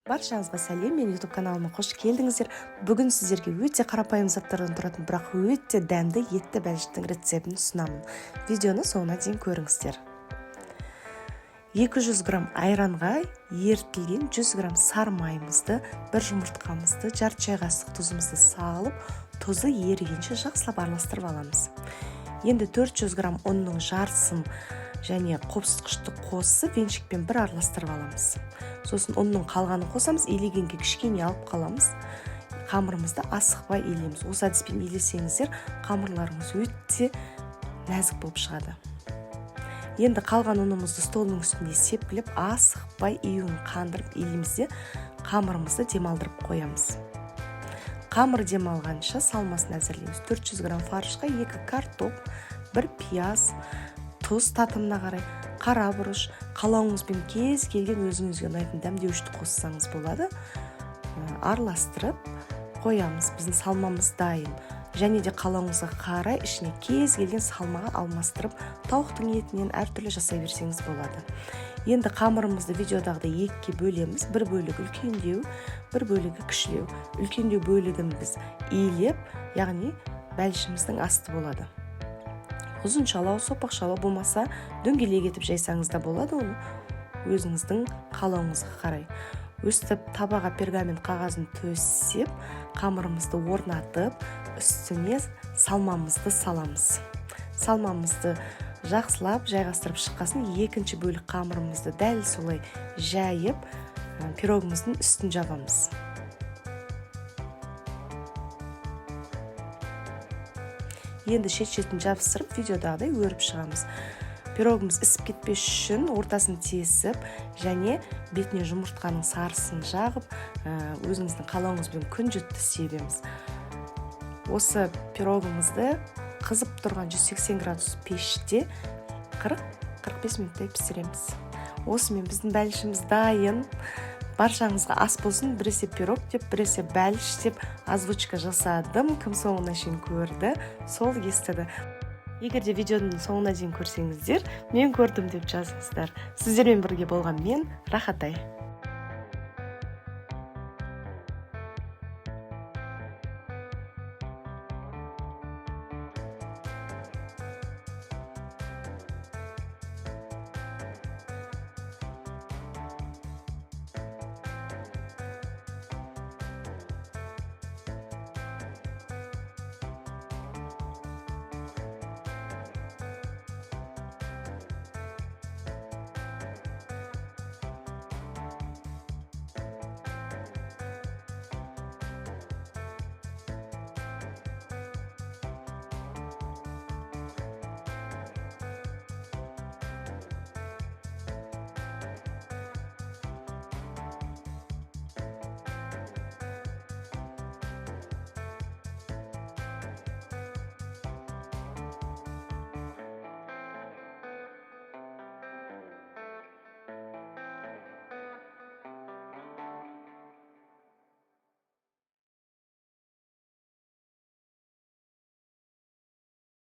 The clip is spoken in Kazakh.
Баршаңызға сәлем, мен YouTube каналыма қош келдіңіздер. Бүгін сіздерге өте қарапайым заттардан тұратын, бірақ өте дәмді етті бәліштің рецептін ұсынамын. Видеоны соңына дейін көріңіздер. 200 грамм айранға ерітілген 100 грамм сары майымызды, бір жұмыртқамызды, жарты чай қасық тұзымызды салып, тұзы ерігенше жақсылап араластырып аламыз. Енді 400 грамм ұнның жартысын және қопсытқышты қосып, венчикпен бір араластырып аламыз. Сосын ұнның қалғанын қосамыз, илегенге кішкене алып қаламыз. Қамырымызды асықпай илейміз. Осы әдіспен илесеңіздер, қамырларыңыз өте нәзік болып шығады. Енді қалған ұнымызды столының үстінде сепкілеп, асықпай июін қандырып илейміз де, қамырымызды демалдырып қоямыз. Қамыр демалғанша салмасын әзірлейміз. 400 грамм фаршқа 2 картоп, 1 пияз, тұз татымына қарай, қара бұрыш, қалауыңызбен кез келген өзіңізге ұнайтын дәмдеуішті қоссаңыз болады. Араластырып қоямыз. Біздің салмамыз дайын. Және де қалауыңызға қарай ішіне кез келген салмаға алмастырып, тауықтың етінен әртүрлі жасай берсеңіз болады. Енді қамырымызды видеодағыдай екіге бөлеміз. Бір бөлігі үлкендеу, бір бөлігі кішілеу. Үлкендеу бөлігін біз иілеп, яғни бәлішіміздің асты болады. Ұзыншалау, сопақшалау болмаса, дөңгелек етіп жайсаңыз да болады, оны өзіңіздің қалауыңызға қарай. Өстіп табаға пергамент қағазын төсеп, қамырымызды орнатып, үстіне салмамызды саламыз. Салмамызды жақсылап жайғастырып шыққасын, екінші бөлік қамырымызды дәл солай жайып, пирогымыздың үстін жабамыз. Енді шет-шетін жабыстырып, видеодағыдай өріп шығамыз. Пирогымыз ісіп кетпес үшін ортасын тесіп, және бетіне жұмыртқаның сарысын жағып, өзіңіздің қалауыңызбен күнжітті себеміз. Осы пирогымызды қызып тұрған 180 градус пеште 40-45 минуттай пісіреміз. Осымен біздің бәлішіміз дайын. Баршаңызға ас болсын, біресе пирог деп, біресе бәліш деп озвучка жасадым. Кім соңына шейін көрді, сол естіді. Егер де видеоның соңына дейін көрсеңіздер, мен көрдім деп жазыңыздар. Сіздермен бірге болған мен Рахатай.